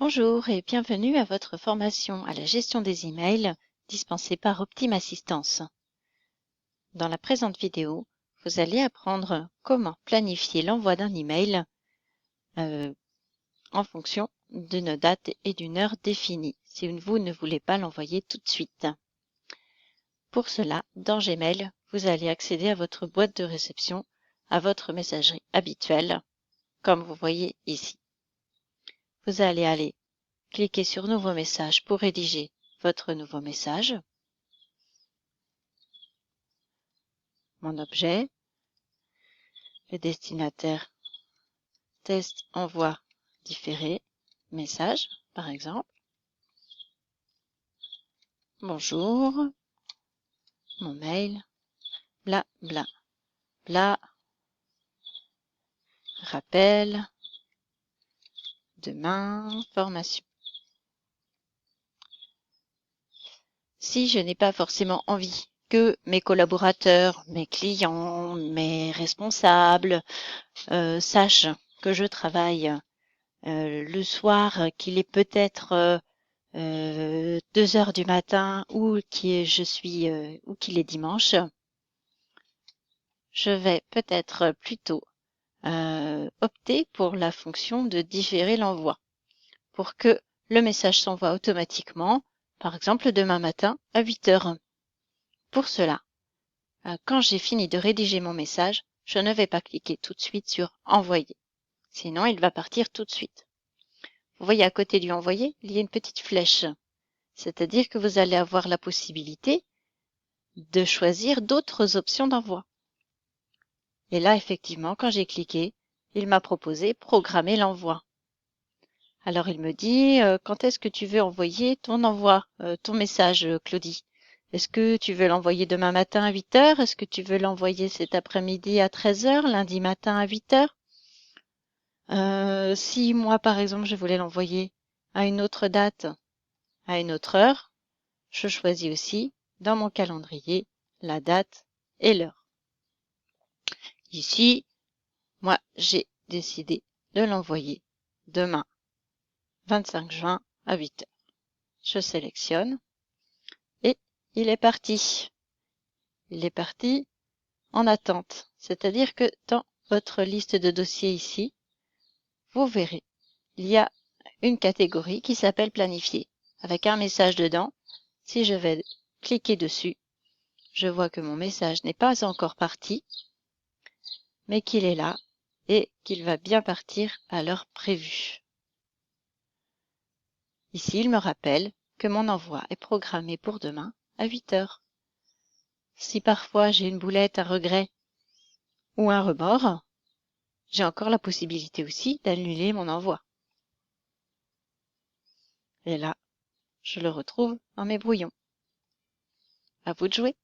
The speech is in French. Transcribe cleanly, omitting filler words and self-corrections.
Bonjour et bienvenue à votre formation à la gestion des emails dispensée par Optim Assistance. Dans la présente vidéo, vous allez apprendre comment planifier l'envoi d'un email en fonction d'une date et d'une heure définie, si vous ne voulez pas l'envoyer tout de suite. Pour cela, dans Gmail, vous allez accéder à votre boîte de réception, à votre messagerie habituelle, comme vous voyez ici. Vous allez aller cliquez sur Nouveau message pour rédiger votre nouveau message. Mon objet, le destinataire, test, envoi, différé, message, par exemple. Bonjour, mon mail, bla bla bla, rappel, demain, formation. Si je n'ai pas forcément envie que mes collaborateurs, mes clients, mes responsables sachent que je travaille le soir, qu'il est peut-être 2 heures du matin ou qu'il est dimanche, je vais peut-être plutôt opter pour la fonction de différer l'envoi pour que le message s'envoie automatiquement, par exemple demain matin à 8 heures. Pour cela, quand j'ai fini de rédiger mon message, je ne vais pas cliquer tout de suite sur envoyer, sinon il va partir tout de suite. Vous voyez à côté du envoyer, il y a une petite flèche, c'est-à-dire que vous allez avoir la possibilité de choisir d'autres options d'envoi. Et là, effectivement, quand j'ai cliqué, il m'a proposé programmer l'envoi. Alors, il me dit, quand est-ce que tu veux envoyer ton envoi, ton message, Claudie? Est-ce que tu veux l'envoyer demain matin à 8 heures? Est-ce que tu veux l'envoyer cet après-midi à 13 heures, lundi matin à 8 heures? Si moi, par exemple, je voulais l'envoyer à une autre date, à une autre heure, je choisis aussi dans mon calendrier la date et l'heure. Ici, moi, j'ai décidé de l'envoyer demain, 25 juin à 8 heures. Je sélectionne et il est parti. Il est parti en attente. C'est-à-dire que dans votre liste de dossiers ici, vous verrez, il y a une catégorie qui s'appelle planifier avec un message dedans. Si je vais cliquer dessus, je vois que mon message n'est pas encore parti, mais qu'il est là et qu'il va bien partir à l'heure prévue. Ici, il me rappelle que mon envoi est programmé pour demain à 8 heures. Si parfois j'ai une boulette, un regret ou un remords, j'ai encore la possibilité aussi d'annuler mon envoi. Et là, je le retrouve dans mes brouillons. À vous de jouer.